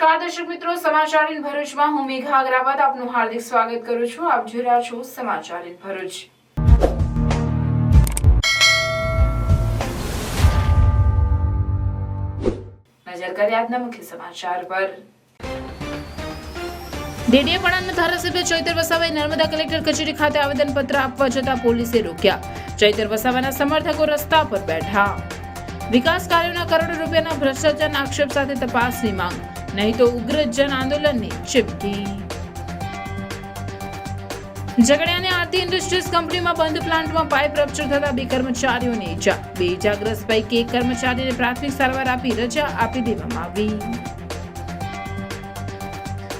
નમસ્કાર દર્શક મિત્રો, સમાચાર ઇન ભરૂચમાં હું મેઘા અગ્રવાલ આપનું હાર્દિક સ્વાગત કરું છું। આપ જોઈ રહ્યા છો સમાચાર ઇન ભરૂચ। નજર કરીએ આજના મુખ્ય સમાચાર પર। ડેડિયાપાડાના ધારાસભ્ય ચૈતર વસાવાએ નર્મદા કલેક્ટર કચેરી ખાતે આવેદનપત્ર આપવા જતા પોલીસે રોક્યા। ચૈતર વસાવાના સમર્થકો રસ્તા પર બેઠા। વિકાસ કાર્યોના કરોડો રૂપિયાના ભ્રષ્ટાચારના આક્ષેપ સાથે તપાસની માંગ, નહીં તો ઉગ્ર જન આંદોલનની ચીમકી। ઝઘડિયાની આરતી ઇન્ડસ્ટ્રીઝ કંપનીમાં બંધ પ્લાન્ટમાં પાઇપ રપ્ચર થતા 2 કર્મચારીઓને ઈજા। 2 ઇજાગ્રસ્ત પૈકી 1 કર્મચારીને પ્રાથમિક સારવાર આપી રજા આપી દેવામાં આવી।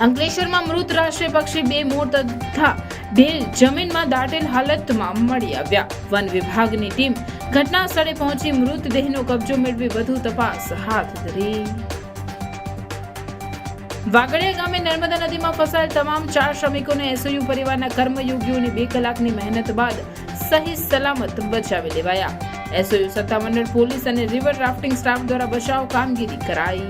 અંકલેશ્વરમાં મૃત રાષ્ટ્રીય પક્ષી 2 મોર તથા ઢેલ જમીનમાં દાટેલ હાલતમાં મળી આવ્યા। વન વિભાગની ટીમ ઘટના સ્થળે પહોંચી મૃતદેહનો કબજો મેળવી વધુ તપાસ હાથ ધરી। વાગડિયા ગામે નર્મદા નદીમાં ફસાયેલ તમામ 4 શ્રમિકોને એસઓયુ પરિવારના કર્મયોગીઓની 2 કલાકની મહેનત બાદ સહી સલામત બચાવી લેવાયા। એસઓયુ સત્તામંડળ, પોલીસ અને રિવર રાફ્ટિંગ સ્ટાફ દ્વારા બચાવ કામગીરી કરાઈ।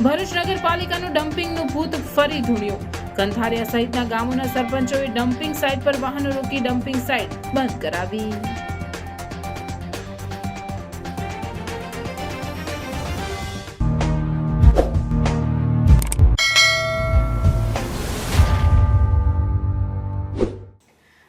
ભરૂચ નગરપાલિકાનું ડમ્પિંગનું ભૂત ફરી ધૂણ્યું। કંથારિયા સહિતના ગામોના સરપંચોએ ડમ્પિંગ સાઇટ પર વાહનો રોકી ડમ્પિંગ સાઇટ બંધ કરાવી।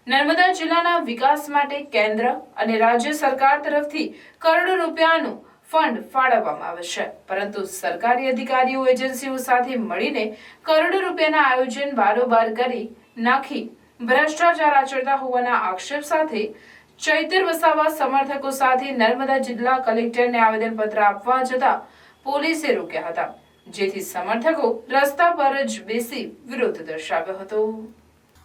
નર્મદા જિલ્લાના વિકાસ માટે કેન્દ્ર અને રાજ્ય સરકાર તરફથી કરોડો રૂપિયાનું ફંડ ફાળવવામાં આવે છે, પરંતુ સરકારી અધિકારીઓ એજન્સીઓ સાથે મળીને કરોડો રૂપિયાના આયોજન બારોબાર કરી નાખી ભ્રષ્ટાચાર આચરતા હોવાના આક્ષેપ સાથે ચૈતર વસાવા સમર્થકો સાથે નર્મદા જિલ્લા કલેક્ટરને આવેદનપત્ર આપવા જતા પોલીસે રોક્યા હતા, જેથી સમર્થકો રસ્તા પર જ બેસી વિરોધ દર્શાવ્યો હતો।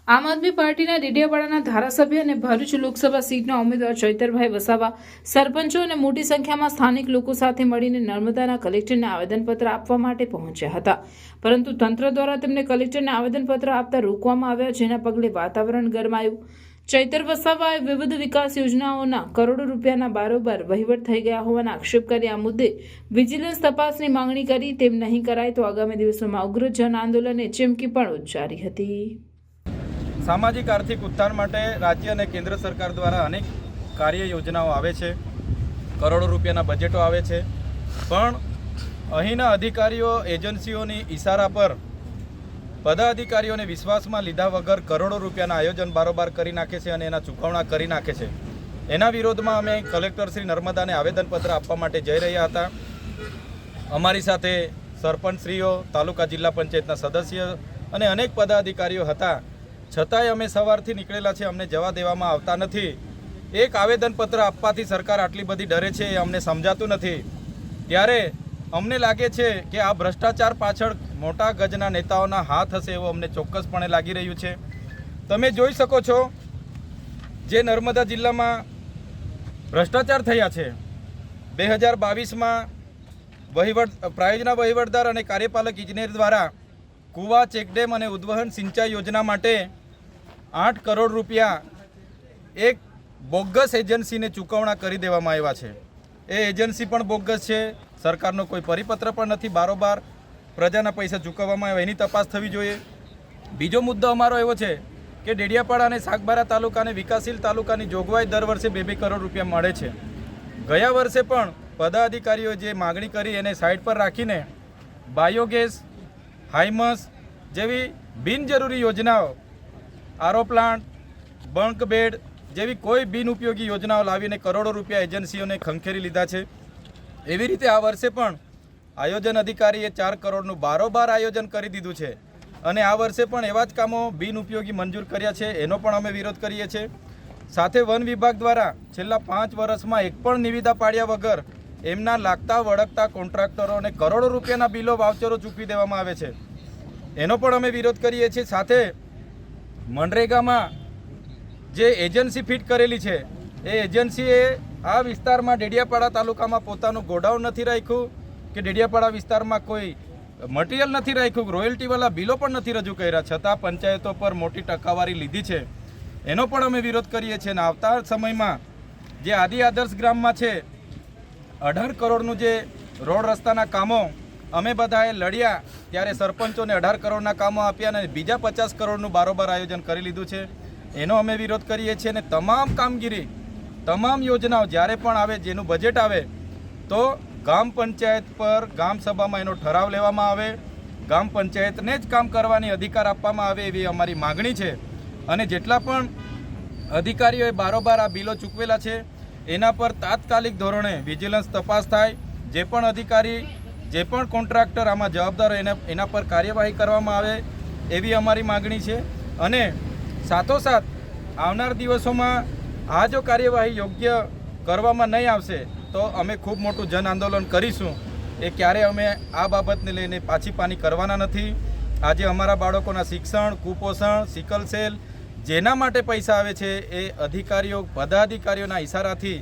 આમ આદમી પાર્ટીના ડેડિયાપાડાના ધારાસભ્ય અને ભરૂચ લોકસભા સીટના ઉમેદવાર ચૈતરભાઈ વસાવા સરપંચો અને મોટી સંખ્યામાં સ્થાનિક લોકો સાથે મળીને નર્મદાના કલેક્ટરને આવેદનપત્ર આપવા માટે પહોંચ્યા હતા, પરંતુ તંત્ર દ્વારા તેમને કલેક્ટરને આવેદનપત્ર આપતા રોકવામાં આવ્યા, જેના પગલે વાતાવરણ ગરમાયું। ચૈતર વસાવાએ વિવિધ વિકાસ યોજનાઓના કરોડો રૂપિયાના બારોબાર વહીવટ થઈ ગયા હોવાના આક્ષેપ કરી આ મુદ્દે વિજિલન્સ તપાસની માંગણી કરી। તેમ નહીં કરાય તો આગામી દિવસોમાં ઉગ્ર જન આંદોલનની ચીમકી પણ ઉચ્ચારી હતી। સામાજિક આર્થિક ઉત્થાન માટે રાજ્ય અને કેન્દ્ર સરકાર દ્વારા અનેક કાર્ય યોજનાઓ આવે છે, કરોડો રૂપિયાના બજેટો આવે છે, પણ અહીંના અધિકારીઓ એજન્સીઓની ઈશારા પર પદાધિકારીઓને વિશ્વાસમાં લીધા વગર કરોડો રૂપિયાના આયોજન બારોબાર કરી નાખે છે અને એના ચૂકવણા કરી નાખે છે। એના વિરોધમાં અમે કલેક્ટર શ્રી નર્મદાને આવેદનપત્ર આપવા માટે જઈ રહ્યા હતા। અમારી સાથે સરપંચશ્રીઓ, તાલુકા જિલ્લા પંચાયતના સદસ્ય અને અનેક પદાધિકારીઓ હતા, છતાંય અમે સવારથી નીકળેલા છે, અમને જવા દેવામાં આવતા નથી। એક આવેદનપત્ર આપવાથી સરકાર આટલી બધી ડરે છે એ અમને સમજાતું નથી। ત્યારે અમને લાગે છે કે આ ભ્રષ્ટાચાર પાછળ મોટા ગજના નેતાઓના હાથ હશે એવું અમને ચોક્કસપણે લાગી રહ્યું છે। તમે જોઈ શકો છો જે નર્મદા જિલ્લામાં ભ્રષ્ટાચાર થયા છે, 2022માં પ્રાયોજના વહીવટદાર અને કાર્યપાલક ઇજનેર દ્વારા કુવા, ચેકડેમ અને ઉદ્વહન સિંચાઈ યોજના માટે 8 કરોડ રૂપિયા એક બોગસ એજન્સીને ચૂકવણા કરી દેવામાં આવ્યા છે। એ એજન્સી પણ બોગસ છે, સરકારનો કોઈ પરિપત્ર પણ નથી, બારોબાર પ્રજાના પૈસા ચૂકવવામાં આવે, એની તપાસ થવી જોઈએ। બીજો મુદ્દો અમારો એવો છે કે ડેડિયાપાડા અને સાગબારા તાલુકા અને વિકાસશીલ તાલુકાની જોગવાઈ દર વર્ષે 2-2 કરોડ રૂપિયા મળે છે। ગયા વર્ષે પણ પદાધિકારીઓ જે માગણી કરી એને સાઇડ પર રાખીને બાયોગેસ, હાઇમસ જેવી બિનજરૂરી યોજનાઓ, આરો પ્લાન્ટ, બંક બેડ જેવી કોઈ બિનઉપયોગી યોજનાઓ લાવીને કરોડો રૂપિયા એજન્સીઓને ખંખેરી લીધા છે। એવી રીતે આ વર્ષે પણ આયોજન અધિકારીએ 4 કરોડનું બારોબાર આયોજન કરી દીધું છે અને આ વર્ષે પણ એવા જ કામો બિનઉપયોગી મંજૂર કર્યા છે, એનો પણ અમે વિરોધ કરીએ છીએ। સાથે વન વિભાગ દ્વારા છેલ્લા 5 વર્ષમાં એક પણ નિવિદા પાડ્યા વગર એમના લાગતા વળગતા કોન્ટ્રાક્ટરોને કરોડો રૂપિયાના બિલો, વાઉચરો ચૂકવી દેવામાં આવે છે, એનો પણ અમે વિરોધ કરીએ છીએ। સાથે મનરેગામાં જે એજન્સી ફિટ કરેલી છે એ એજન્સીએ આ વિસ્તારમાં ડેડિયાપાડા તાલુકામાં પોતાનું ગોડાઉન નથી રાખ્યું કે ડેડિયાપાડા વિસ્તારમાં કોઈ મટીરિયલ નથી રાખ્યું, રોયલ્ટીવાળા બિલો પણ નથી રજૂ કર્યા, છતાં પંચાયતો પર મોટી ટકાવારી લીધી છે, એનો પણ અમે વિરોધ કરીએ છીએ। અને આવતા સમયમાં જે આદિ આદર્શ ગ્રામમાં છે 18 કરોડનું જે રોડ રસ્તાના કામો અમે બધાએ લડ્યા ત્યારે સરપંચોને 18 કરોડના કામો આપ્યા અને બીજા 50 કરોડનું બારોબાર આયોજન કરી લીધું છે. એનો અમે વિરોધ કરીએ છીએ અને તમામ કામગીરી તમામ યોજનાઓ જ્યારે પણ આવે જેનું બજેટ આવે તો ગામ પંચાયત પર ગામ સભામાં એનો ઠરાવ લેવામાં આવે, ગામ પંચાયતને જ કામ કરવાની અધિકાર આપવામાં આવે એવી અમારી માગણી છે. અને જેટલા પણ અધિકારીઓએ બારોબાર આ બિલો ચૂકવેલા છે એના પર તાત્કાલિક ધોરણે વિજિલન્સ તપાસ થાય. જે પણ અધિકારી જે પણ કોન્ટ્રાક્ટર આમાં જવાબદાર હોય એના પર કાર્યવાહી કરવામાં આવે એવી અમારી માગણી છે. અને સાથોસાથ આવનાર દિવસોમાં આ જો કાર્યવાહી યોગ્ય કરવામાં નહીં આવશે તો અમે ખૂબ મોટું જન આંદોલન કરીશું. એ ક્યારે અમે આ બાબતને લઈને પાછી પાની કરવાના નથી. આજે અમારા બાળકોના શિક્ષણ, કુપોષણ, સિકલ સેલ જેના માટે પૈસા આવે છે એ અધિકારીઓ પદાધિકારીઓના ઇશારાથી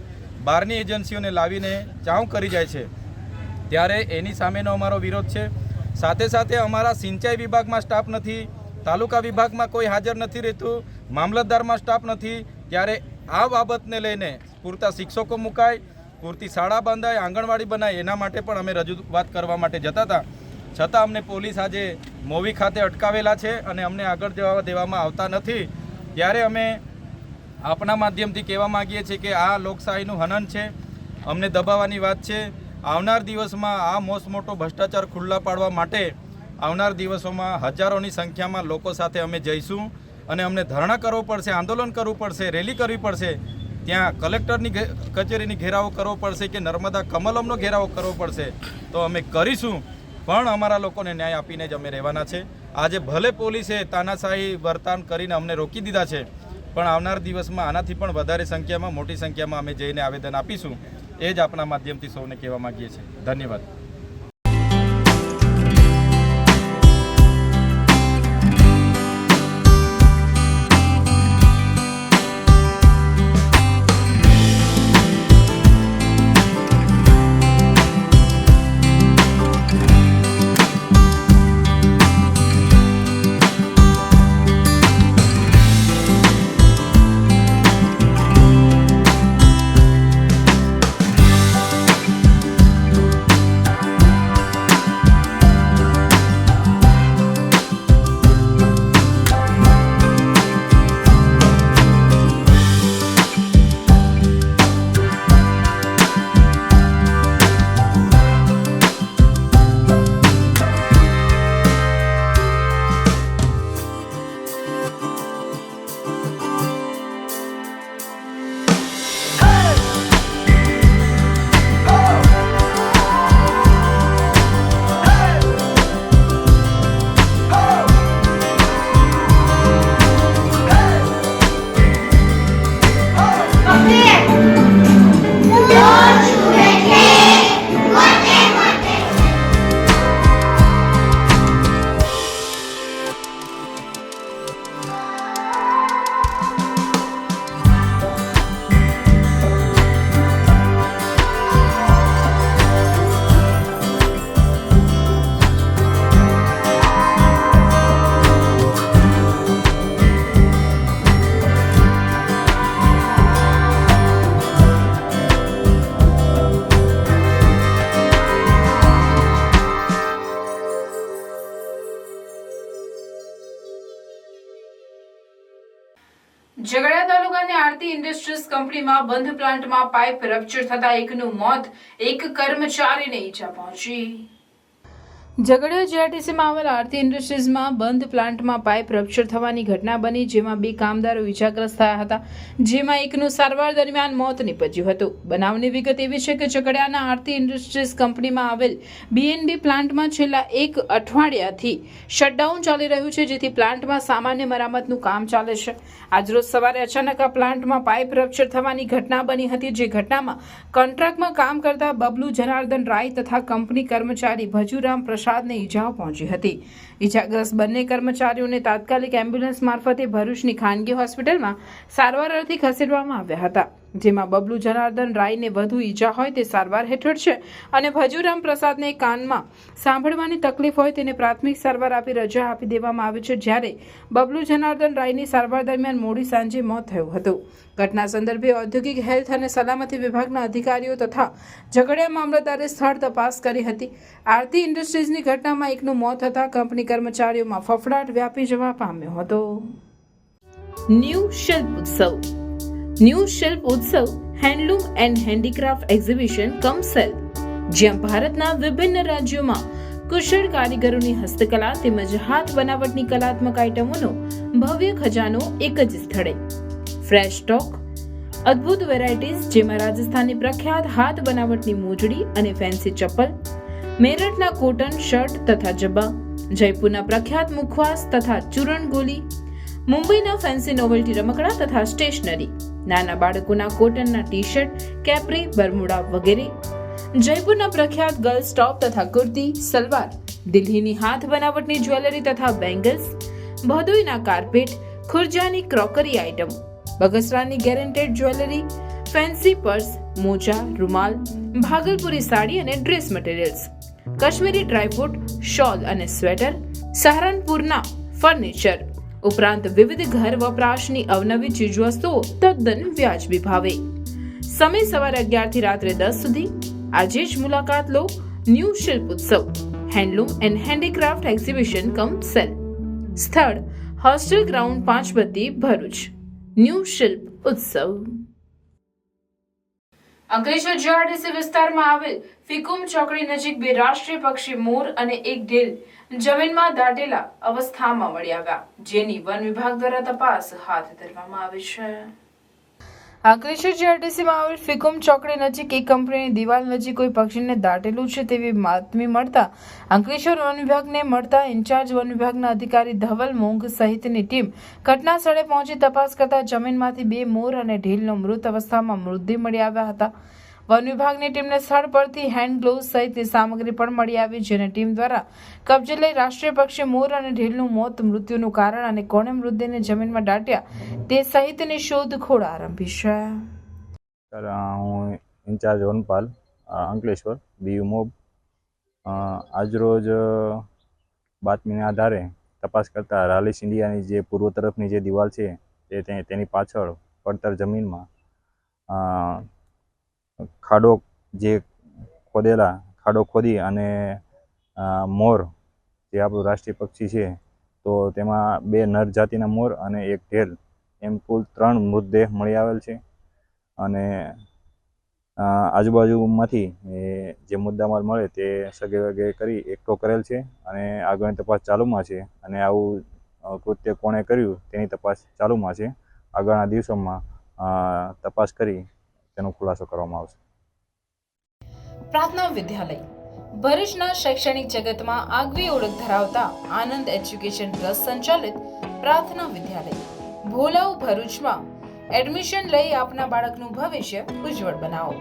બહારની એજન્સીઓને લાવીને ચાઉં કરી જાય છે, ત્યારે એની સામેનો અમારો વિરોધ છે. સાથે સાથે અમારા સિંચાઈ વિભાગમાં સ્ટાફ નથી, તાલુકા વિભાગમાં કોઈ હાજર નથી રહેતું, મામલતદારમાં સ્ટાફ નથી, ત્યારે આ બાબતને લઈને પૂરતા શિક્ષકો મુકાય, પૂરતી શાળા બંધાય, આંગણવાડી બનાય એના માટે પણ અમે રજૂઆત કરવા માટે જતા હતા. છતાં અમને પોલીસ આજે મોવી ખાતે અટકાવેલા છે અને અમને આગળ જવા દેવામાં આવતા નથી. ત્યારે અમે આપણા માધ્યમથી કહેવા માગીએ છીએ કે આ લોકશાહીનું હનન છે, અમને દબાવવાની વાત છે. આવનાર દિવસમાં આ મોટો ભ્રષ્ટાચાર ખુલ્લા પાડવા માટે આવનાર દિવસોમાં હજારોની સંખ્યામાં લોકો સાથે અમે જઈશું અને અમને ધરણા કરવો પડશે, આંદોલન કરવું પડશે, રેલી કરવી પડશે, ત્યાં કલેક્ટરની કચેરીની ઘેરાવો કરવો પડશે કે નર્મદા કમલમનો ઘેરાવો કરવો પડશે તો અમે કરીશું. પણ અમારા લોકોને ન્યાય આપીને જ અમે રહેવાના છે. આજે ભલે પોલીસે તાનાશાહી વર્તન કરીને અમને રોકી દીધા છે, પણ આવનાર દિવસમાં આનાથી પણ વધારે સંખ્યામાં, મોટી સંખ્યામાં અમે જઈને આવેદન આપીશું. એ જ આપણા માધ્યમથી સૌને કહેવા માગીએ છીએ. ધન્યવાદ. ઝઘડિયા તાલુકાની આરતી ઇન્ડસ્ટ્રીઝ કંપનીમાં બંધ પ્લાન્ટમાં પાઇપ રપ્ચર થતા એકનું મોત, એક કર્મચારીને ઈજા પહોંચી. ઝઘડિયા જીઆરટીસીમાં આવેલ આરતી ઇન્ડસ્ટ્રીઝમાં બંધ પ્લાન્ટમાં પાઇપ રપ્ચર થવાની ઘટના બની, જેમાં 2 કામદારો ઇજાગ્રસ્ત થયા હતા, જેમાં એકનું સારવાર દરમિયાન મોત નીપજ્યું હતું. બનાવની વિગત એવી છે કે ઝઘડિયાના આરતી ઇન્ડસ્ટ્રીઝ કંપનીમાં આવેલ બીએનબી પ્લાન્ટમાં છેલ્લા 1 અઠવાડિયાથી શટડાઉન ચાલી રહ્યું છે, જેથી પ્લાન્ટમાં સામાન્ય મરામતનું કામ ચાલે છે. આજરોજ સવારે અચાનક આ પ્લાન્ટમાં પાઇપ રપ્ચર થવાની ઘટના બની હતી, જે ઘટનામાં કોન્ટ્રાક્ટમાં કામ કરતા બબલુ જનાર્દન રાય તથા કંપની કર્મચારી ભજુરામ પ્રસાદને ઈજાઓ પહોંચી હતી. ઈજાગ્રસ્ત બંને કર્મચારીઓને તાત્કાલિક એમ્બ્યુલન્સ મારફતે ભરૂચની ખાનગી હોસ્પિટલમાં સારવાર અર્થે ખસેડવામાં આવ્યા હતા. જેમાં બબલુ જનાર્દન રાયને વધુ ઈજા હોય તે સારવાર હેઠળ છે અને ભજુરામ પ્રસાદને કાનમાં સાંભળવાની તકલીફ હોય તેને પ્રાથમિક સારવાર આપી રજા આપી દેવામાં આવી છે, જ્યારે બબલુ જનાર્દન રાયની સારવાર દરમિયાન મોડી સાંજે મોત થયું હતું. ઘટના સંદર્ભે ઔદ્યોગિક હેલ્થ અને સલામતી વિભાગના અધિકારીઓ તથા ઝઘડિયા મામલતદારે સ્થળ તપાસ કરી હતી. આરતી ઇન્ડસ્ટ્રીઝની ઘટનામાં એકનું મોત થતાં કંપની કર્મચારીઓમાં ફફડાટ વ્યાપી જવા પામ્યો હતો. ન્યૂ શિલ્પ ઉત્સવ. ન્યૂ શિલ્પ ઉત્સવ handloom and handicraft exhibition come cell, જ્યાં ભારતના વિભિન્ન રાજ્યોમાં કુશળ કારીગરોની હસ્તકલા તેમજ હાથ બનાવટની કલાત્મક આઇટમોનો ભવ્ય ખજાનો એક જ સ્થળે. ફ્રેશ સ્ટોક, અદ્ભુત વેરાયટીઝ જેમાં રાજસ્થાનની પ્રખ્યાત હાથ બનાવટની મોજડી અને ફેન્સી ચપ્પલ, મેરઠના કોટન શર્ટ તથા જબ્બા, જયપુરના પ્રખ્યાત મુખવાસ તથા ચૂરણ ગોલી, મુંબઈના ફેન્સી નોવેલ્ટી રમકડા તથા સ્ટેશનરી, નાના બાળકોના કોટનના ટી શર્ટ, કેપ્રી, બરમુડા વગેરે, જયપુરના પ્રખ્યાત ગર્લ્સ ટોપ તથા કુર્તી, સલવાર, દિલ્હીની હાથ બનાવટની જ્વેલરી તથા બેંગલ્સ, ભદોઈના કાર્પેટ, ખુરજાની ક્રોકરી આઇટમ, બગસરાની ગેરંટેડ જ્વેલરી, ફેન્સી પર્સ, મોજા, રૂમાલ, ભાગલપુરી સાડી અને dress materials, Kashmiri dry fruit, shawl અને સ્વેટર, સહારનપુરના ફર્નિચર ઉપરાંત વિવિધ ઘર વપરાશની અવનવી ચીજવસ્તુઓ તદ્દન વ્યાજબી ભાવે. સમય સવારે 11 થી રાત્રે 10 સુધી. આજે જ મુલાકાત લો ન્યૂ શિલ્પ ઉત્સવ handloom and handicraft exhibition come cell. સ્થળ હોસ્ટેલ ગ્રાઉન્ડ 5 બત્તી ભરૂચ. ન્યૂ શિલ્પ ઉત્સવ. અંકલેશ્વર જીઆરડીસી વિસ્તારમાં આવેલ ફિકુમ ચોકડી નજીક બે રાષ્ટ્રીય પક્ષી મોર અને એક ઢેલ જમીનમાં દાટેલા અવસ્થામાં મળી આવ્યા, જેની વન વિભાગ દ્વારા તપાસ હાથ ધરવામાં આવી છે. અંકલેશ્વર જીઆરડીસીમાં આવેલ ફિકુમ ચોકડી નજીક એક કંપનીની દિવાલ નજીક કોઈ પક્ષીને દાટેલું છે તેવી બાતમી મળતા અંકલેશ્વર વન વિભાગને મળતા ઇન્ચાર્જ વન વિભાગના અધિકારી ધવલ મોંઘ સહિતની ટીમ ઘટના સ્થળે પહોંચી તપાસ કરતા જમીનમાંથી બે મોર અને ઢીલનો મૃત અવસ્થામાં મૃતદેહ મળી આવ્યા હતા. વન વિભાગની ટીમને સ્થળ પરથી હેન્ડ ગ્લોવ્સ સહિતની સામગ્રી પણ મળી આવી, જેને ટીમ દ્વારા કબજે લઈ રાષ્ટ્રીય પક્ષી મોર અને ઢીલનું મોત, મૃત્યુનું કારણ અને કોણે મૃતદેહને જમીનમાં દાટ્યા તે સહિતની શોધખોળ આરંભી છે. હું ઇન્ચાર્જ વનપાલ અંકલેશ્વર બીયુ મોબ. આજરોજ બાતમીના આધારે તપાસ કરતા રાલિસ ઇન્ડિયાની જે પૂર્વ તરફની જે દિવાલ છે તેની પાછળ પડતર જમીનમાં ખાડો ખોદી અને મોર જે આપણું રાષ્ટ્રીય પક્ષી છે તો તેમાં બે નર જાતિના મોર અને એક ઢેલ એમ કુલ 3 મૃતદેહ મળી આવેલ છે. અને આજુબાજુમાંથી જે મુદ્દામાલ મળે તે સગે વગે કરી એકઠો કરેલ છે અને આગળની તપાસ ચાલુમાં છે. અને આવું કૃત્ય કોણે કર્યું તેની તપાસ ચાલુમાં છે. આગળના દિવસોમાં તપાસ કરી તેનો ખુલાસો કરવામાં આવશે. પ્રાર્થના વિદ્યાલય ભરૂચના શૈક્ષણિક જગતમાં આગવી ઓળખ ધરાવતા આનંદ એજ્યુકેશન ટ્રસ્ટ સંચાલિત પ્રાર્થના વિદ્યાલય ભોલાવ ભરૂચમાં એડમિશન લઈ આપના બાળકનું ભવિષ્ય ઉજ્જવળ બનાવો,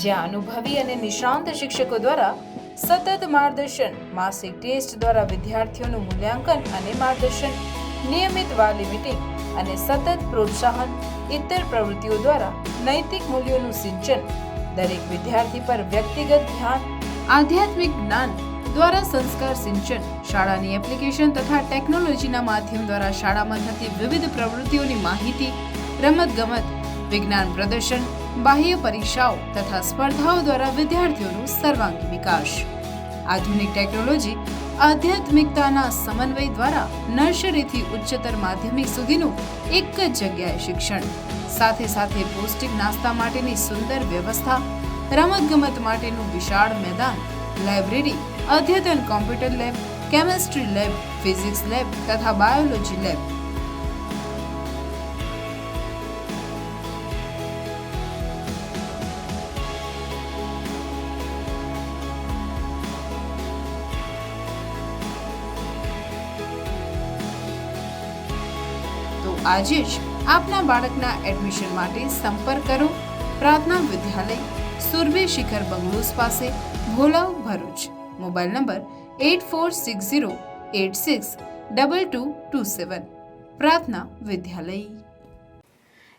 જ્યાં અનુભવી અને નિષ્ણાંત શિક્ષકો દ્વારા સતત માર્ગદર્શન, માસિક ટેસ્ટ દ્વારા વિદ્યાર્થીઓનું મૂલ્યાંકન અને માર્ગદર્શન, નિયમિત વાલી મીટિંગ અને સતત પ્રોત્સાહન, ઇતર પ્રવૃત્તિઓ દ્વારા નૈતિક મૂલ્યોનું સિંચન, દરેક વિદ્યાર્થી પર વ્યક્તિગત ધ્યાન, આધ્યાત્મિક જ્ઞાન દ્વારા સંસ્કાર સિંચન, શાળાની એપ્લિકેશન તથા ટેકનોલોજીના માધ્યમ દ્વારા શાળામાં થતી વિવિધ પ્રવૃત્તિઓની માહિતી, રમતગમત, વિજ્ઞાન પ્રદર્શન, બાહ્ય પરીક્ષાઓ તથા સ્પર્ધાઓ દ્વારા વિદ્યાર્થીઓનું સર્વાંગી વિકાસ. આધુનિક ટેકનોલોજી, આધ્યાત્મિકતાના સમન્વય દ્વારા નર્સરીથી ઉચ્ચતર માધ્યમિક સુધીનું એક જ જગ્યાએ શિક્ષણ, સાથે સાથે પૌષ્ટિક નાસ્તા માટેની સુંદર વ્યવસ્થા, રમતગમત માટેનું વિશાળ મેદાન, લાઇબ્રેરી, અદ્યતન computer lab, chemistry lab, physics lab તથા બાયોલોજી લેબ. તો આજે જ આપના બાળકના એડમિશન માટે સંપર્ક કરો પ્રાર્થના વિદ્યાલય, સુરભી શિખર બંગલોઝ પાસે, ભોલાવ, ભરૂચ. Mobile number 8460862227. પ્રાર્થના વિદ્યાલય.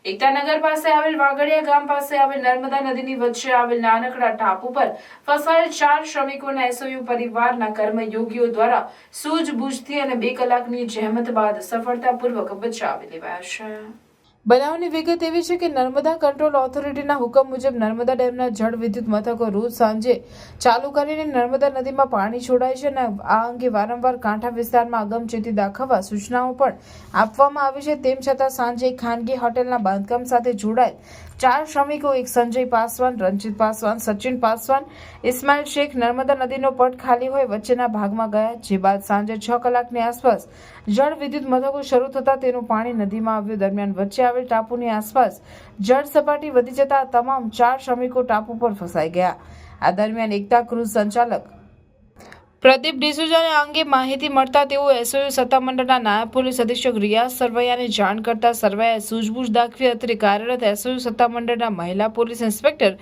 એકતાનગર પાસે આવેલ વાગડિયા ગામ પાસે આવેલ નર્મદા નદીની વચ્ચે આવેલ નાનકડા ટાપુ પર ફસાયેલ 4 શ્રમિકોના એસઓયુ પરિવારના કર્મયોગીઓ દ્વારા સૂઝબૂછથી અને 2 કલાકની જહેમત બાદ સફળતાપૂર્વક બચાવી લેવાયા છે. બનાવની વિગત એવી છે કે નર્મદા કંટ્રોલ ઓથોરિટીના હુકમ મુજબ નર્મદા ડેમના જળ વિદ્યુત મથકો રોજ સાંજે ચાલુ કરીને નર્મદા નદીમાં પાણી છોડાય છે અને આ અંગે વારંવાર કાંઠા વિસ્તારમાં અગમચેતી દાખવવા સૂચનાઓ પણ આપવામાં આવી છે. તેમ છતાં સાંજે એક ખાનગી હોટેલના બાંધકામ સાથે જોડાયેલ 4 શ્રમિકો એક સંજય પાસવાન, રણજીત પાસવાન, સચિન પાસવાન, ઇસ્માઇલ શેખ નર્મદા નદીનો પટ ખાલી હોય વચ્ચેના ભાગમાં ગયા. જે બાદ સાંજે 6 કલાકની આસપાસ જળ વિદ્યુત મથકો શરૂ થતા તેનું પાણી નદીમાં આવ્યું. દરમિયાન વચ્ચે આવેલ ટાપુની આસપાસ જળ સપાટી વધી જતા તમામ 4 શ્રમિકો ટાપુ પર ફસાઈ ગયા. આ દરમિયાન એકતા ક્રુઝ સંચાલક પ્રદીપ ડિસુજાને આ અંગે માહિતી મળતા તેઓ એસઓયુ સત્તામંડળના નાયબ પોલીસ અધિક્ષક રિયાઝ સરવૈયાને જાણ કરતા સરવૈયાએ સૂઝબૂછ દાખવી હતી. કાર્યરત એસઓયુ સત્તામંડળના મહિલા પોલીસ ઇન્સ્પેક્ટર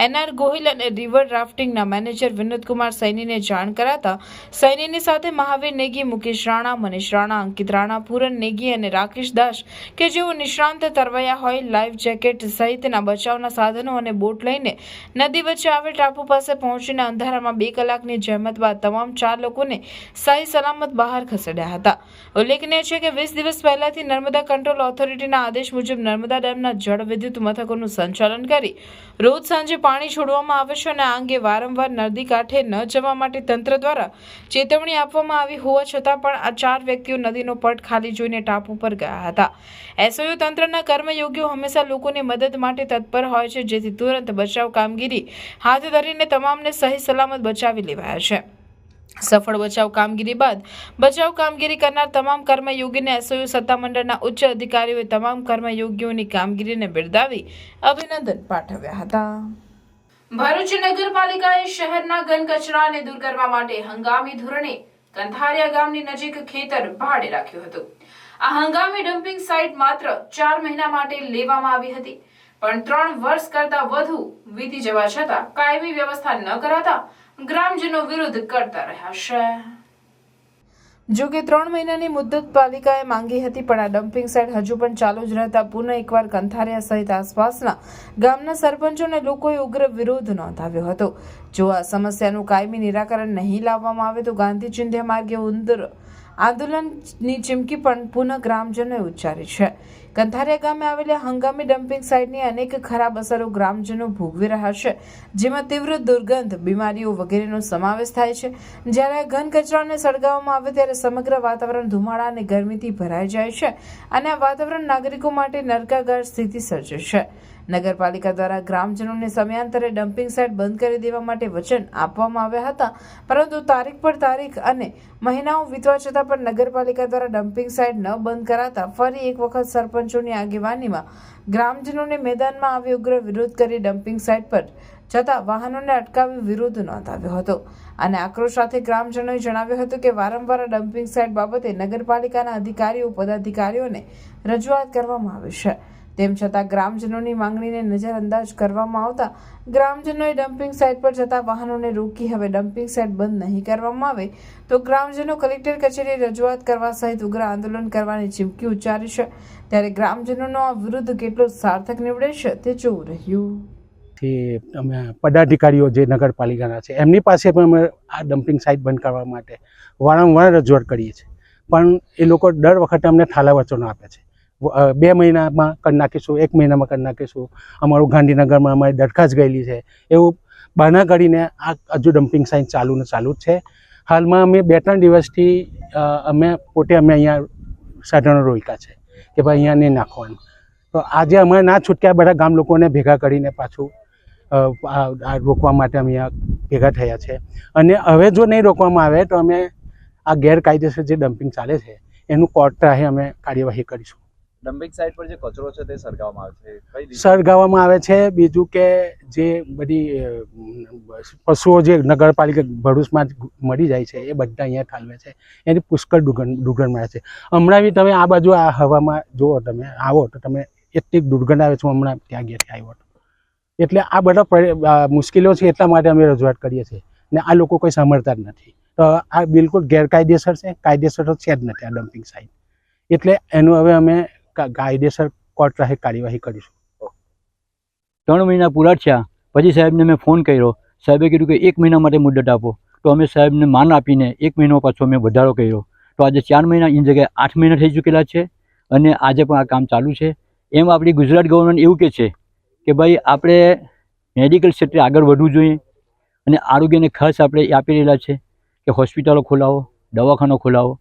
એનઆર ગોહિલ અને રિવર રાફ્ટિંગના મેનેજર વિનોદકુમાર સૈનીને જાણ કરાતા સૈનીની સાથે મહાવીર નેગી, મુકેશ રાણા, મનીષ રાણા, અંકિત રાણા, પૂરન નેગી અને રાકેશ દાસ કે જેઓ નિષ્ણાંત તરવૈયા હોય લાઈફ જેકેટ સહિતના બચાવના સાધનો અને બોટ લઈને નદી વચ્ચે આવેલ ટાપુ પાસે પહોંચીને અંધારામાં 2 કલાકની જહેમત બાદ તમામ 4 લોકોને સહી સલામત બહાર ખસેડ્યા હતા. ઉલ્લેખનીય છે કે 20 દિવસ પહેલાથી નર્મદા કંટ્રોલ ઓથોરિટીના આદેશ મુજબ નર્મદા ડેમના જળ વિદ્યુત મથકોનું સંચાલન કરી રોજ સાંજે પાણી છોડવામાં આવે છે અને આ અંગે વારંવાર નદી કાંઠે ન જવા માટે તંત્ર દ્વારા ચેતવણી આપવામાં આવી હોવા છતાં પણ આ 4 વ્યક્તિઓ નદીનો પટ ખાલી જોઈને ટાપુ પર ગયા હતા. એસઓયુ તંત્રના કર્મયોગીઓ હંમેશા લોકોની મદદ માટે તત્પર હોય છે, જેથી તુરંત બચાવ કામગીરી હાથ ધરીને તમામને સહી સલામત બચાવી લેવાયા છે. સફળ બચાવ કામગીરી બાદ બચાવ કામગીરી કરનાર તમામ કર્મયોગીને એસઓયુ સત્તામંડળના ઉચ્ચ અધિકારીઓએ તમામ કર્મયોગીઓની કામગીરીને બિરદાવી અભિનંદન પાઠવ્યા હતા. ભરૂચ નગરપાલિકાએ શહેરના ઘન કચરાને દૂર કરવા માટે હંગામી ધોરણે કંથારિયા ગામની નજીક ખેતર ભાડે રાખ્યું હતું. આ હંગામી ડમ્પિંગ સાઇટ માત્ર 4 મહિના માટે લેવામાં આવી હતી, પણ 3 વર્ષ કરતા વધુ વીતી જવા છતાં કાયમી વ્યવસ્થા ન કરાતા ગ્રામજનો વિરોધ કરતા રહ્યા છે. જો કે 3 મહિનાની મુદત પાલિકાએ માંગી હતી, પણ આ ડમ્પિંગ સાઇટ હજુ પણ ચાલુ જ રહેતા પુનઃ એકવાર કંથારિયા સહિત આસપાસના ગામના સરપંચો અને લોકોએ ઉગ્ર વિરોધ નોંધાવ્યો હતો. જો આ સમસ્યાનું કાયમી નિરાકરણ નહીં લાવવામાં આવે તો ગાંધી ચિંધ્યા માર્ગે આંદોલનની ચીમકી પણ પુનઃ ગ્રામજનોએ ઉચ્ચારી છે. કંથારિયા ગામે આવેલા હંગામી ડમ્પિંગ સાઇટની અનેક ખરાબ અસરો ગ્રામજનો ભોગવી રહ્યા છે, જેમાં તીવ્ર દુર્ગંધ, બીમારીઓ વગેરેનો સમાવેશ થાય છે. જ્યારે ઘન કચરાને સળગાવવામાં આવે ત્યારે સમગ્ર વાતાવરણ ધુમાડા અને ગરમીથી ભરાઈ જાય છે અને આ વાતાવરણ નાગરિકો માટે નરકાગાર સ્થિતિ સર્જે છે. નગરપાલિકા દ્વારા ગ્રામજનોને સમયાંતરે ડમ્પિંગ સાઇટ બંધ કરી દેવા માટે વચન આપવામાં આવ્યા હતા, પરંતુ તારીખ પર તારીખ અને મહિનાઓ વીતવા છતાં પણ નગરપાલિકા દ્વારા ડમ્પિંગ સાઇટ ન બંધ કરાતા ફરી એક વખત સરપંચોની આગેવાનીમાં ગ્રામજનોને મેદાનમાં આવી ઉગ્ર વિરોધ કરી ડમ્પિંગ સાઇટ પર જતા વાહનોને અટકાવી વિરોધ નોંધાવ્યો હતો. અને આક્રોશ સાથે ગ્રામજનોએ જણાવ્યું હતું કે વારંવાર ડમ્પિંગ સાઇટ બાબતે નગરપાલિકાના અધિકારીઓ, પદાધિકારીઓને રજૂઆત કરવામાં આવી છે. તેમ છતાં ગ્રામજનોની માંગણીને નજરઅંદાજ કરવામાં આવતા ગ્રામજનોએ ડમ્પિંગ સાઇટ પર જતા વાહનોને રોકી હવે ડમ્પિંગ સાઇટ બંધ નહીં કરવામાં આવે તો ગ્રામજનો કલેક્ટર કચેરીએ રજૂઆત કરવા સહિત ઉગ્ર આંદોલન કરવાની ચીમકી ઉચ્ચારી છે. ત્યારે ગ્રામજનોનો આ વિરુદ્ધ કેટલો સાર્થક નીવડે છે તે જોવું રહ્યું. અમે પદાધિકારીઓ જે નગરપાલિકાના છે એમની પાસે પણ અમે આ ડમ્પિંગ સાઇટ બંધ કરવા માટે વારંવાર રજૂઆત કરીએ છીએ, પણ એ લોકો દર વખતે અમને થાલા વચનો આપે છે. 2 મહિનામાં કરી નાખીશું, 1 મહિનામાં કરી નાખીશું. અમારું ગાંધીનગરમાં અમારી દરખાસ્ત ગયેલી છે, એવું બહાના કરીને આ હજુ ડમ્પિંગ સાઇટ ચાલુ જ છે. હાલમાં અમે 2-3 દિવસથી અમે અહીંયા સાધનો રોક્યા છે કે ભાઈ અહીંયા નહીં નાખવાનું. તો આજે અમે ના છૂટક્યા બધા ગામ લોકોને ભેગા કરીને પાછું રોકવા માટે અમે અહીંયા ભેગા થયા છે. અને હવે જો નહીં રોકવામાં આવે તો અમે આ ગેરકાયદેસર જે ડમ્પિંગ ચાલે છે એનું કોર્ટ રાહે અમે કાર્યવાહી કરીશું. ડમ્પિંગ સાઇટ પર જે કચરો છે તે સળગાવવામાં આવે છે. બીજું કે જે બધી પશુઓ જે નગરપાલિકા ભરૂચમાં મળી જાય છે એ બધા અહીંયા ઠાલવે છે, એની પુષ્કળ દુર્ગંધ મળે છે. હમણાં બી તમે આ બાજુ આ હવામાં જુઓ, તમે આવો તો તમે એટલી દુર્ગંધ આવે છે. હમણાં ત્યાં ગેરથી આવ્યો હતો. એટલે આ બધા મુશ્કેલીઓ છે, એટલા માટે અમે રજૂઆત કરીએ છીએ ને આ લોકો કોઈ સમજતા જ નથી. તો આ બિલકુલ ગેરકાયદેસર છે, કાયદેસર તો છે જ નથી આ ડમ્પિંગ સાઇટ. એટલે એનું હવે અમે કાયદેસર કોર્ટ રાહે કાર્યવાહી કરીશું. 3 મહિના પૂરા થયા પછી સાહેબને મેં ફોન કર્યો. સાહેબે કીધું કે 1 મહિના માટે મુદત આપો. તો અમે સાહેબને માન આપીને 1 મહિનો પાછો અમે વધારો કર્યો. તો આજે 4 મહિના એની જગ્યાએ 8 મહિના થઈ ચૂકેલા છે અને આજે પણ આ કામ ચાલુ છે. એમ આપણી ગુજરાત ગવર્મેન્ટ એવું કહે છે કે ભાઈ આપણે મેડિકલ ક્ષેત્રે આગળ વધવું જોઈએ અને આરોગ્યને ખાસ આપણે એ આપી રહેલા છે કે હોસ્પિટલો ખોલાવો, દવાખાનો ખોલાવો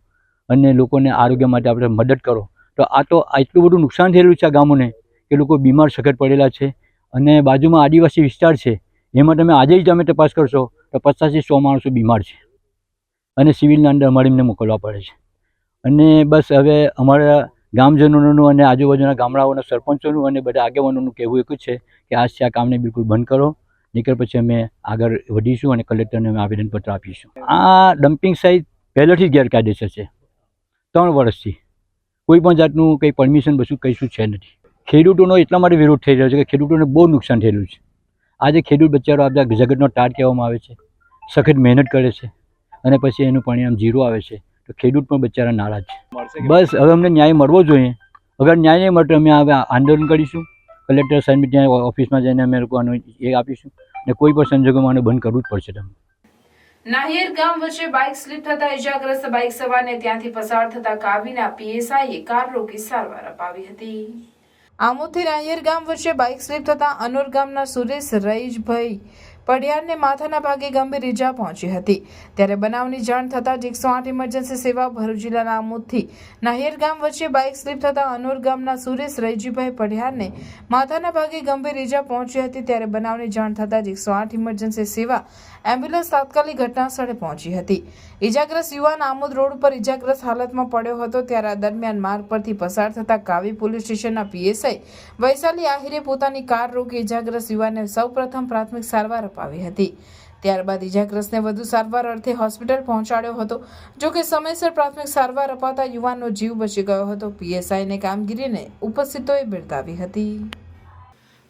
અને લોકોને આરોગ્ય માટે આપણે મદદ કરો. તો આ તો એટલું બધું નુકસાન થયેલું છે આ ગામોને કે લોકો બીમાર સખત પડેલા છે અને બાજુમાં આદિવાસી વિસ્તાર છે એમાં તમે આજે જ તમે તપાસ કરશો તો 50 થી 100 માણસો બીમાર છે અને સિવિલના અંદર અમારે એમને મોકલવા પડે છે. અને બસ હવે અમારા ગામજનોનું અને આજુબાજુના ગામડાઓના સરપંચોનું અને બધા આગેવાનોનું કહેવું એક જ છે કે આજથી આ કામને બિલકુલ બંધ કરો, નીકળ પછી અમે આગળ વધીશું અને કલેક્ટરને અમે આવેદનપત્ર આપીશું. આ ડમ્પિંગ સાઇટ પહેલેથી ગેરકાયદેસર છે 3 વર્ષથી. કોઈ પણ જાતનું કંઈ પરમિશન બધું કહીશું છે નથી. ખેડૂતોનો એટલા માટે વિરોધ થઈ રહ્યો છે કે ખેડૂતોને બહુ નુકસાન થયેલું છે. આજે ખેડૂત બચારો આપણા જગતનો તાત કહેવામાં આવે છે, સખત મહેનત કરે છે અને પછી એનું પરિણામ ઝીરો આવે છે તો ખેડૂત પણ બચારા નારાજ છે. બસ હવે અમને ન્યાય મળવો જોઈએ. અગર ન્યાય નહીં મળે તો અમે હવે આંદોલન કરીશું. કલેક્ટર સાહેબની ત્યાં ઓફિસમાં જઈને અમે લોકો આનું એ આપીશું અને કોઈ પણ સંજોગોમાં આને બંધ કરવું જ પડશે. તમને નાહિર ગામ વચ્ચે બાઇક સ્લીપ થતા ઇજાગ્રસ્ત બાઇક સવારને ત્યાંથી પસાર થતા કાવીના પીએસઆઈએ કાર રોકી સારવાર અપાવી હતી. આમોદથી નાહિર ગામ વચ્ચે બાઇક સ્લીપ થતા અનોર ગામના સુરેશ રઈશભાઈ પડિયારને માથાના ભાગે ગંભીર ઈજા પહોંચી હતી. ત્યારે બનાવની જાણ થતાં જ 108 ઇમરજન્સી સેવા ભરૂચ જિલ્લાના આમોદથી નાહિર ગામ વચ્ચે બાઇક સ્લીપ થતા અનોર ગામના સુરેશ રઈજીભાઈ પડિયારને માથાના ભાગે ગંભીર ઈજા પહોંચી હતી. ત્યારે બનાવની જાણ થતાં જ 108 ઇમરજન્સી સેવા એમ્બ્યુલન્સ તાત્કાલિક ઘટનાસ્થળે પહોંચી હતી. ઈજાગ્રસ્ત યુવાન આમોદ રોડ પર ઈજાગ્રસ્ત હાલતમાં પડ્યો હતો. ત્યારે આ દરમિયાન માર્ગ પરથી પસાર થતા કાવી પોલીસ સ્ટેશનના પીએસઆઈ વૈશાલી આહિરે પોતાની કાર રોકી ઈજાગ્રસ્ત યુવાનને સૌપ્રથમ પ્રાથમિક સારવાર અપાવી હતી. ત્યારબાદ ઈજાગ્રસ્તને વધુ સારવાર અર્થે હોસ્પિટલ પહોંચાડ્યો હતો. જો કે સમયસર પ્રાથમિક સારવાર અપાતા યુવાનનો જીવ બચી ગયો હતો. પીએસઆઈને કામગીરીને ઉપસ્થિતોએ બિરદાવી હતી.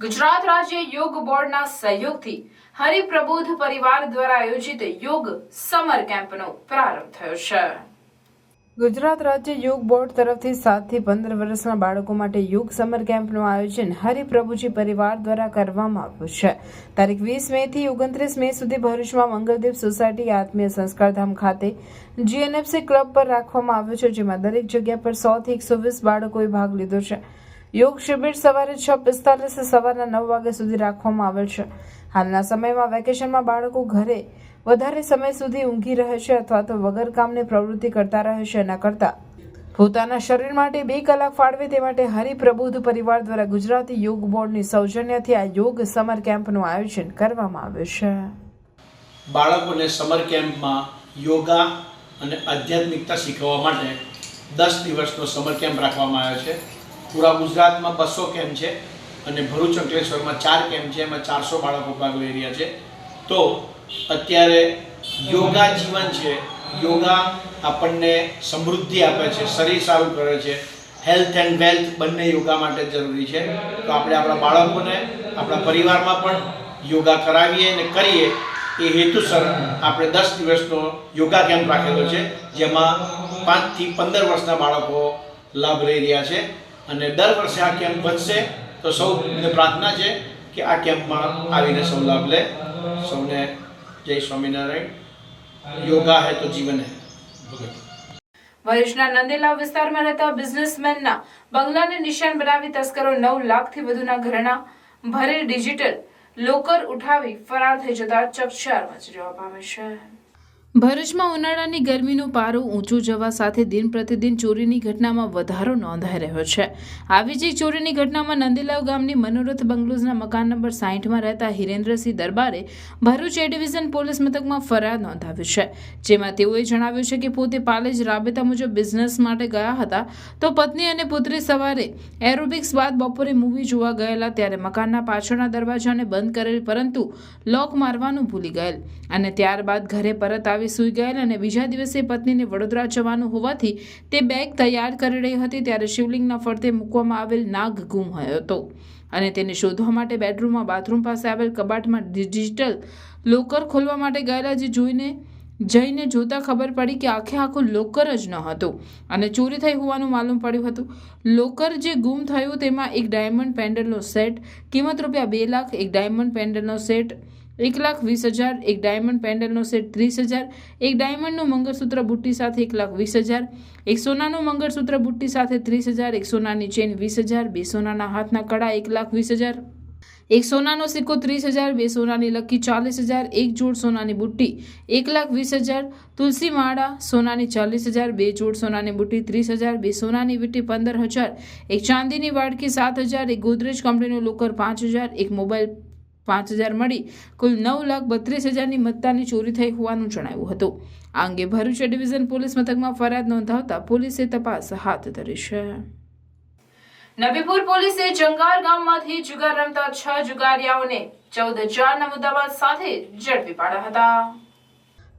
ગુજરાત રાજ્ય યોગ બોર્ડના સહયોગથી હરિપ્રબોધ પરિવાર દ્વારા આયોજિત યોગ સમર કેમ્પનો પ્રારંભ થયો છે. ગુજરાત રાજ્ય યોગ બોર્ડ તરફથી 7 થી 15 વર્ષના બાળકો માટે યોગ સમર કેમ્પનું આયોજન હરિપ્રભુજી પરિવાર દ્વારા કરવામાં આવ્યું છે. તારીખ 20 મે થી 29 મે સુધી ભરૂચમાં મંગલદેવ સોસાયટી આત્મીય સંસ્કારધામ ખાતે જીએનએફસી ક્લબ પર રાખવામાં આવ્યું છે. જેમાં દરેક જગ્યા પર 100 થી 120 બાળકોએ ભાગ લીધો છે. યોગ શિબિર સવારે 6:45 થી સવારના 9 વાગ્યા સુધી રાખવામાં આવેલ છે. હાલના સમયમાં વેકેશનમાં બાળકો ઘરે વધારે સમય સુધી ઊંઘી રહે છે અથવા તો વગર કામની પ્રવૃત્તિ કરતા રહે છે. એના કરતા પોતાના શરીર માટે 2 કલાક ફાળવે તે માટે હરિપ્રબોધ પરિવાર દ્વારા ગુજરાતી યોગ બોર્ડની સૌજન્યથી આ યોગ સમર કેમ્પનું આયોજન કરવામાં આવ્યું છે. બાળકોને સમર કેમ્પમાં યોગા અને આધ્યાત્મિકતા શીખવવા માટે 10 દિવસનો સમર કેમ્પ રાખવામાં આવ્યો છે. પૂરા ગુજરાતમાં 200 કેમ્પ છે અને ભરૂચ અંકલેશ્વરમાં 4 કેમ્પ છે. એમાં 400 બાળકો ભાગ લઈ રહ્યા છે. તો અત્યારે યોગા જીવન છે. યોગા આપણને સમૃદ્ધિ આપે છે, શરીર સારું કરે છે. હેલ્થ એન્ડ વેલ્થ બંને યોગા માટે જરૂરી છે. તો આપણે આપણા બાળકોને આપણા પરિવારમાં પણ યોગા કરાવીએ અને કરીએ એ હેતુસર આપણે 10 દિવસનો યોગા કેમ્પ રાખેલો છે. જેમાં 5 થી 15 વર્ષના બાળકો લાભ લઈ રહ્યા છે અને દર વર્ષે આ કેમ્પ વધશે. તો સૌને પ્રાર્થના છે કે આ કેમ્પમાં આવીને સૌ લાભ લે. સૌને જય સ્વામિનારાયણ. યોગા હૈ તો જીવન હૈ. ભરૂચના નંદેલા વિસ્તારમાં રહેતા બિઝનેસમેનના બંગલાને નિશાન બનાવી તસ્કરો 9 લાખથી વધુના ઘરેણા ભરેલ ડિજિટલ લોકર ઉઠાવી ફરાર થઈ જતા ચકચાર મચી જવા પામે છે. ભરૂચમાં ઉનાળાની ગરમીનો પારો ઊંચો જવા સાથે દિન પ્રતિદિન ચોરીની ઘટનામાં વધારો નોંધાઈ રહ્યો છે. આવી જ એક ચોરીની ઘટનામાં નંદેલાવ ગામની મનોરથ બંગલોઝના મકાન નંબર 60માં રહેતા હિરેન્દ્રસિંહ દરબારે ભરૂચ એ ડિવિઝન પોલીસ મથકમાં ફરિયાદ નોંધાવી છે. જેમાં તેઓએ જણાવ્યું છે કે પોતે પાલેજ રાબેતા મુજબ બિઝનેસ માટે ગયા હતા તો પત્ની અને પુત્રી સવારે એરોબિક્સ બાદ બપોરે મૂવી જોવા ગયેલા. ત્યારે મકાનના પાછળના દરવાજાને બંધ કરેલ પરંતુ લોક મારવાનું ભૂલી ગયેલ અને ત્યારબાદ ઘરે પરત આવી સૂઈ ગયેલ અને બીજા દિવસે પત્નીને વડોદરા જવાનું હોવાથી તે બેગ તૈયાર કરી રહી હતી. ત્યારે શિવલિંગના ફરતે મૂકવામાં આવેલ નાગ ગુમ થયો હતો અને તેને શોધવા માટે બેડરૂમમાં બાથરૂમ પાસે આવેલ કબાટમાં ડિજિટલ લોકર ખોલવા માટે ગયેલા, જે જોઈને જઈને જોતા ખબર પડી કે આખે આખું લોકર જ ન હતું અને ચોરી થઈ હોવાનું માલુમ પડ્યું હતું. લોકર જે ગુમ થયું તેમાં એક ડાયમંડ પેન્ડલનો સેટ કિંમત રૂપિયા 2 લાખ, એક ડાયમંડ પેન્ડલનો સેટ 1,20,000, એક ડાયમંડ પેન્ડલનો સેટ 30,000, એક ડાયમંડનું મંગળસૂત્ર બુટ્ટી સાથે 1,20,000, એક સોનાનું મંગળસૂત્ર બુટ્ટી સાથે 30,000, એક સોનાની ચેન 20,000, 2 સોનાના હાથના કડા 1,20,000, એક સોનાનો સિક્કો 30,000, 2 સોનાની લકી 40,000, એક જોડ સોનાની બુટ્ટી 1,20,000, તુલસી માળા સોનાની 40,000, 2 જોડ સોનાની બુટ્ટી 30,000, 2 સોનાની વીંટી 15,000, એક ચાંદીની વાડકી 7,000, એક ગોદરેજ કંપનીનું લોકર 5,000, એક મોબાઈલ 5,000 મળી કુલ 9,32,000ની મત્તાની ચોરી થઈ હોવાનું જણાવ્યું હતું. આ અંગે ભરૂચ ડિવિઝન પોલીસ મથકમાં ફરિયાદ નોંધાવતા પોલીસે તપાસ હાથ ધરી છે. નબીપુર પોલીસે જંગાર ગામમાંથી જુગાર રમતા 6 જુગારીયાઓને 14,000ના મુદ્દામાલ સાથે ઝડપી પાડ્યા હતા.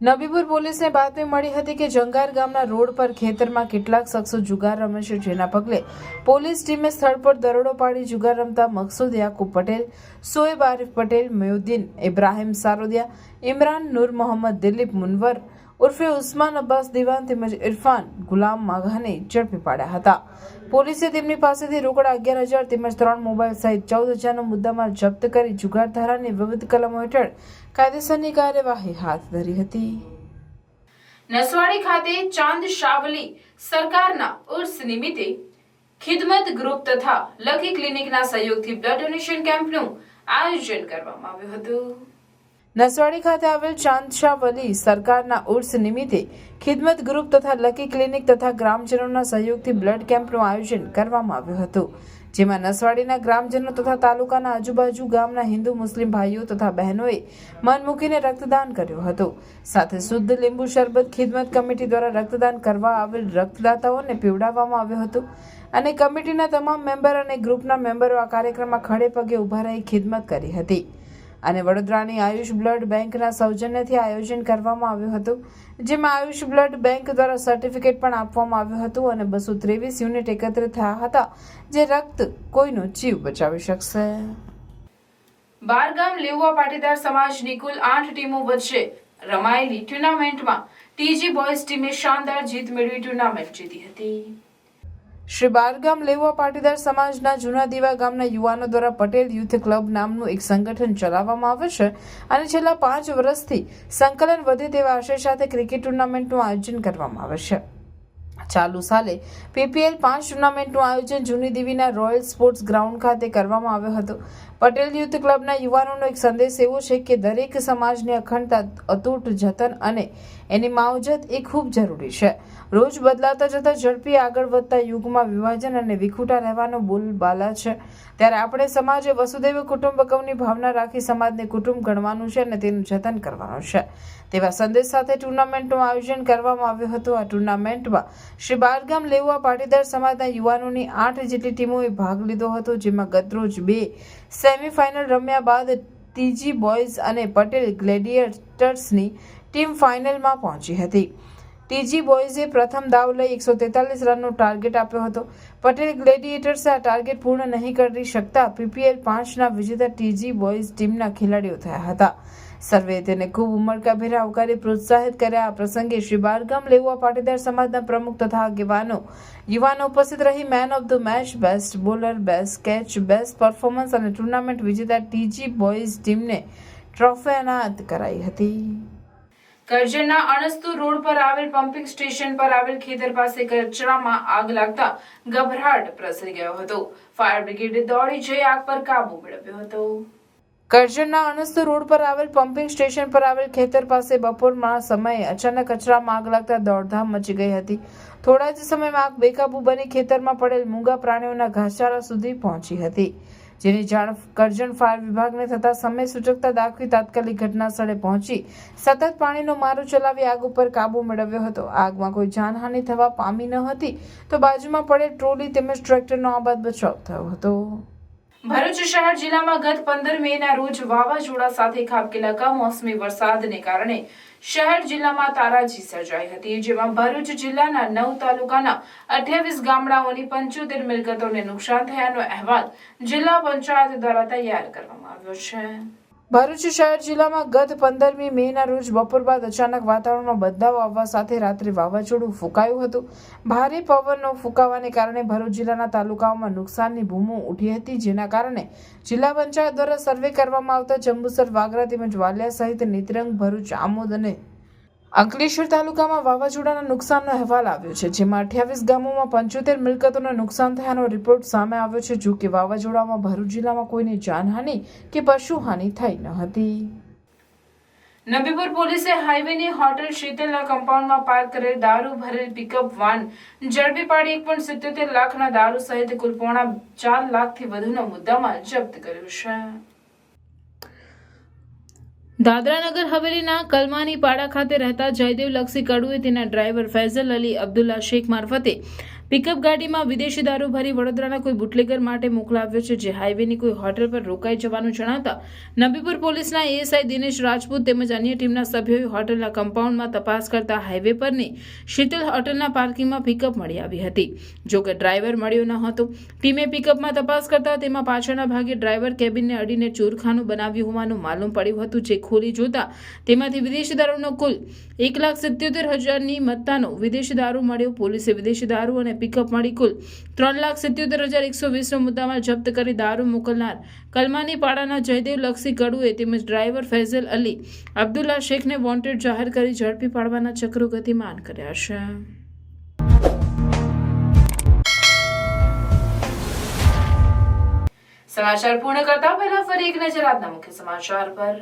નબીપુર પોલીસને બાતમી મળી હતી કે જંગાર ગામના રોડ પર ખેતરમાં કેટલાક શખ્સો જુગાર રમે છે, જેના પગલે પોલીસ ટીમે સ્થળ પર દરોડો પાડી જુગાર રમતા મકસૂદ યાકુબ પટેલ, સોએબ આરિફ પટેલ, મયુદ્દીન ઇબ્રાહિમ સારોદિયા, ઇમરાન નૂર મોહમ્મદ દિલીપ મુનવર ઉર્ફે ઉસ્માન અબ્બાસ દિવાન તેમજ ઇરફાન ગુલામ માઘાને ઝડપી પાડ્યા હતા. પોલીસે તેમની પાસેથી રોકડા 11,000 તેમજ 3 મોબાઈલ સહિત 14,000નો મુદ્દામાલ જપ્ત કરી જુગાર ધારાની વિવિધ કલમો હેઠળ કાયદેસરની કાર્યવાહી હાથ ધરી હતી. નસવાડી ખાતે ચાંદ શાવલી સરકારના ઉર્સ નિમિત્તે ખિદમત ગ્રુપ તથા લકી ક્લિનિકના સહયોગથી બ્લડ ડોનેશન કેમ્પનું આયોજન કરવામાં આવ્યું હતું. નસવાડી ખાતે આવેલ ચાંદશાહ વલી સરકારના ઉર્સ નિમિત્તે ખિદમત ગ્રુપ તથા લકી ક્લિનિક તથા ગ્રામજનોના સહયોગથી બ્લડ કેમ્પનું આયોજન કરવામાં આવ્યું હતું, જેમાં નસવાડીના ગ્રામજનો તથા તાલુકાના આજુબાજુ ગામના હિન્દુ મુસ્લિમ ભાઈઓ તથા બહેનોએ મન મૂકીને રક્તદાન કર્યું હતું. સાથે શુદ્ધ લીંબુ શરબત ખિદમત કમિટી દ્વારા રક્તદાન કરવા આવેલ રક્તદાતાઓને પીવડાવવામાં આવ્યું હતું અને કમિટીના તમામ મેમ્બર અને ગ્રુપના મેમ્બરો આ કાર્યક્રમમાં ખડે પગે ઊભા રહી ખિદમત કરી હતી અને વડોદરાની આયુષ બ્લડ બેંકના સૌજન્યથી આયોજન કરવામાં આવ્યું હતું, જેમાં આયુષ બ્લડ બેંક દ્વારા સર્ટિફિકેટ પણ આપવામાં આવ્યું હતું અને 223 યુનિટ એકત્રિત થયા હતા, જે રક્ત કોઈનો જીવ બચાવી શકશે. બારગામ લેઉવા પાટીદાર સમાજની કુલ 8 ટીમો વચ્ચે રમાયેલી ટુર્નામેન્ટમાં ટીજી બોયઝ ટીમે શાનદાર જીત મેળવી ટુર્નામેન્ટ જીતી હતી. શ્રી બારગામ લેઉવા પાટીદાર સમાજના જૂના દીવા ગામના યુવાનો દ્વારા પટેલ યુથ ક્લબ નામનું એક સંગઠન ચલાવવામાં આવે છે અને છેલ્લા 5 વર્ષથી સંકલન વધે તેવા આશય સાથે ક્રિકેટ ટુર્નામેન્ટનું આયોજન કરવામાં આવે છે. ચાલુ સાલે PPL 5 ટુર્નામેન્ટનું આયોજન જૂની દીવીના રોયલ સ્પોર્ટ્સ ગ્રાઉન્ડ ખાતે કરવામાં આવ્યું હતું. પટેલ યુથ ક્લબના યુવાનોનો એક સંદેશ એવો છે કે દરેક સમાજની અખંડતા, અતૂટ જતન અને એની માવજત એ ખૂબ જરૂરી છે. રોજ બદલાતા જતા ઝડપી આગળ વધતા યુગમાં વિભાજન અને વિખૂટા રહેવાનો બોલબાલા છે, ત્યારે આપણે સમાજે વસુદૈવ કુટુંબકમની ભાવના રાખી સમાજને કુટુંબ ગણવાનું છે અને તેનું જતન કરવાનું છે તેવા સંદેશ સાથે ટુર્નામેન્ટનું આયોજન કરવામાં આવ્યું હતું. આ ટુર્નામેન્ટમાં શ્રી બારગામ લેઉવા પાટીદાર સમાજના યુવાનોની 8 જેટલી ટીમોએ ભાગ લીધો હતો, જેમાં ગતરોજ 2 સેમીફાઇનલ રમ્યા બાદ ટીજી બોયઝ અને પટેલ ગ્લેડિએટર્સની ટીમ ફાઇનલમાં પહોંચી હતી. ટીજી બોયઝે પ્રથમ દાવ લઈ 143 રનનો ટાર્ગેટ આપ્યો હતો. પટેલ ગ્લેડિએટર્સે આ ટાર્ગેટ પૂર્ણ નહીં કરી શકતા PPL 5ના વિજેતા ટીજી બોયઝ ટીમના ખેલાડીઓ થયા હતા. સર્વે તેને ખૂબ ઉમળકાભેર આવકારી પ્રોત્સાહિત કર્યા. આ પ્રસંગે શ્રી બારગામ લેઉવા પાટીદાર સમાજના પ્રમુખ તથા આગેવાનો યુવાનો ઉપસ્થિત રહી man of the match, best bowler, best catch, best performance અને ટુર્નામેન્ટ વિજેતા ટીજી બોયઝ ટીમને ટ્રોફી એનાયત કરાઈ હતી. કરજણના અણસ્તુ રોડ પર આવેલ પમ્પિંગ સ્ટેશન પર આવેલ ખેતર પાસે કચરામાં આગ લાગતા ગભરાટ પ્રસરી ગયો હતો. ફાયર બ્રિગેડે દોડી જઈ આગ પર કાબુ મેળવ્યો હતો. કરજણના અણસ્તુ રોડ પર આવેલ પમ્પિંગ સ્ટેશન પર આવેલ ખેતર પાસે બપોરના સમયે અચાનક કચરામાં આગ લાગતા દોડધામ મચી ગઈ હતી. થોડા જ સમયમાં આગ બેકાબુ બની ખેતરમાં પડેલ મૂંગા પ્રાણીઓના ઘાસચારા સુધી પહોંચી હતી, જેની જાણ કરજણ ફાયર વિભાગને થતા સમય સૂચકતા દાખવી તાત્કાલિક ઘટના સ્થળે પહોંચી સતત પાણીનો મારો ચલાવી આગ ઉપર કાબુ મેળવ્યો હતો. આગમાં કોઈ જાનહાનિ થવા પામી ન હતી, તો બાજુમાં પડેલ ટ્રોલી તેમજ ટ્રેક્ટરનો આબાદ બચાવ થયો હતો. ભરૂચ શહેર જિલ્લામાં ગત 15 મેના રોજ વાવાઝોડા સાથે ખાબકેલા કમોસમી વરસાદને કારણે શહેર જિલ્લામાં તારાજી સર્જાઈ હતી, જેમાં ભરૂચ જિલ્લાના 9 તાલુકાના 28 ગામડાઓની 75 મિલકતોને નુકસાન થયાનો અહેવાલ જિલ્લા પંચાયત દ્વારા તૈયાર કરવામાં આવ્યો છે. ભરૂચ શહેર જિલ્લામાં ગત 15મી મેના રોજ બપોર બાદ અચાનક વાતાવરણમાં બદલાવ આવવા સાથે રાત્રે વાવાઝોડું ફૂંકાયું હતું. ભારે પવનનો ફૂંકાવાને કારણે ભરૂચ જિલ્લાના તાલુકાઓમાં નુકસાનની બૂમો ઉઠી હતી, જેના કારણે જિલ્લા પંચાયત દ્વારા સર્વે કરવામાં આવતા જંબુસર, વાગરા તેમજ વાલિયા સહિત નેત્રંગ, ભરૂચ, આમોદ અને અંકલેશ્વર તાલુકામાં વાવાઝોડાના નુકસાનનો અહેવાલ આવ્યો છે, જેમાં 28 ગામોમાં 75 મિલકતોને નુકસાન થયાનો રિપોર્ટ સામે આવ્યો છે. જો કે વાવાઝોડામાં ભરૂચ જિલ્લામાં કોઈને જાનહાનિ કે પશુહાનિ થઈ ન હતી. નબીપુર પોલીસે હાઈવેની હોટેલ શીતલના કમ્પાઉન્ડમાં પાર્ક કરેલ દારૂ ભરેલ પિકઅપ વાન ઝડપી પાડી 1.77 લાખના દારૂ સહિત કુલ 4 લાખથી વધુનો મુદ્દામાલ જપ્ત કર્યો છે. દાદરાનગર હવેલીના કલમાની પાડા ખાતે રહેતા જયદેવ લક્ષી કડુએ તેના ડ્રાઈવર ફૈઝલ અલી અબ્દુલ્લા શેખ મારફતે પિકઅપ ગાડીમાં વિદેશી દારૂ ભરી વડોદરાના કોઈ બુટલેગર માટે મોકલાવ્યો છે, જે હાઈવેની કોઈ હોટેલ પર રોકાઈ જવાનું જણાવતા નબીપુર પોલીસના એએસઆઈ દિનેશ રાજપૂત તેમજ અન્ય ટીમના સભ્યોએ હોટેલના કમ્પાઉન્ડમાં તપાસ કરતા હાઈવે પરની શીતલ હોટેલના પાર્કિંગમાં પિકઅપ મળી આવી હતી. જો કે ડ્રાઈવર મળ્યો ન હતો. ટીમે પિકઅપમાં તપાસ કરતા તેમાં પાછળના ભાગે ડ્રાઈવર કેબિનને અડીને ચોરખાનું બનાવ્યું હોવાનું માલુમ પડ્યું હતું, જે ખોલી જોતા તેમાંથી વિદેશી દારૂનો કુલ 1,77,000ની મત્તાનો વિદેશી દારૂ મળ્યો. પોલીસે વિદેશી દારૂ અને પિકઅપ મળી કુલ 3,77,120નો મુદ્દામાલ જપ્ત કરી દારૂ મોકલનાર કલમાની પાડાના જયદેવ લક્ષી કડુએ તેમજ ડ્રાઈવર ફૈઝલ અલી અબ્દુલ્લા શેખને વોન્ટેડ જાહેર કરી ઝડપી પાડવાના ચક્રો ગતિમાન કર્યા છે. સમાચાર પૂર્ણ કરતા પહેલા ફરી એક નજર આજના મુખ્ય સમાચાર પર.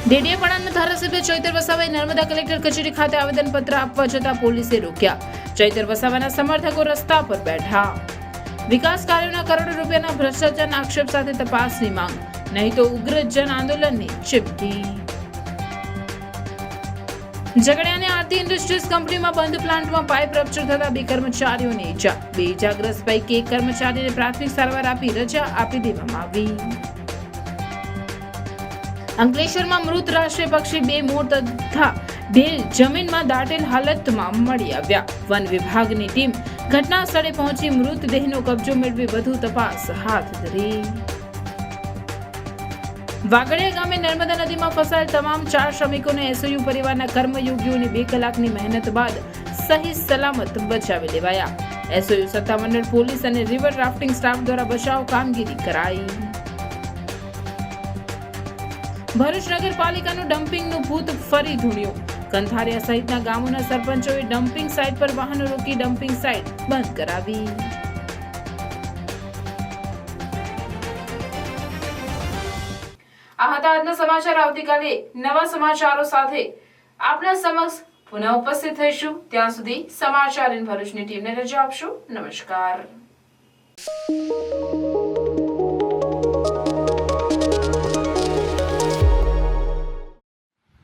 ડેડિયાપાડાના ધારાસભ્ય ચૈતર વસાવાએ નર્મદા કલેક્ટર કચેરી ખાતે આવેદનપત્ર આપવા જતા પોલીસે રોક્યા. ચૈતર વસાવાના સમર્થકો રસ્તા પર બેઠા. વિકાસ કાર્યોના કરોડો રૂપિયાના ભ્રષ્ટાચારના આક્ષેપ સાથે તપાસની માંગ, નહીં તો ઉગ્ર જન આંદોલનની ચીમકી. ઝઘડિયાની આરતી ઇન્ડસ્ટ્રીઝ કંપનીમાં બંધ પ્લાન્ટમાં પાઇપ રપ્ચર થતા 2 કર્મચારીઓને ઈજા. 2 ઇજાગ્રસ્ત પૈકી 1 કર્મચારીને પ્રાથમિક સારવાર આપી રજા આપી દેવામાં આવી. અંકલેશ્વરમાં મૃત રાષ્ટ્રીય પક્ષી 2 મોર તથા ઢેલ જમીનમાં દાટેલ હાલતમાં મળી આવ્યા. વન વિભાગની ટીમ ઘટના સ્થળે પહોંચી મૃતદેહનો કબજો મેળવી વધુ તપાસ હાથ ધરી. વાગડિયા ગામે નર્મદા નદીમાં ફસાયેલ તમામ 4 શ્રમિકોને એસઓયુ પરિવારના કર્મયોગીઓની 2 કલાકની મહેનત બાદ સહી સલામત બચાવી લેવાયા. એસઓયુ સત્તામંડળ, પોલીસ અને રિવર રાફ્ટિંગ સ્ટાફ દ્વારા બચાવ કામગીરી કરાઈ. ભરૂચ નગરપાલિકાનું ડમ્પિંગનું ભૂત ફરી ધૂણ્યું. કંથારિયા સહિતના ગામોના સરપંચોએ ડમ્પિંગ સાઇટ પર વાહનો રોકી ડમ્પિંગ સાઇટ બંધ કરાવી. આ હતા આજના સમાચાર. આવતીકાલે નવા સમાચારો સાથે આપના સમક્ષ પુનઃ ઉપસ્થિત થઈશું. ત્યાં સુધી સમાચાર ઇન ભરૂચની ટીમને રજા આપશો. નમસ્કાર.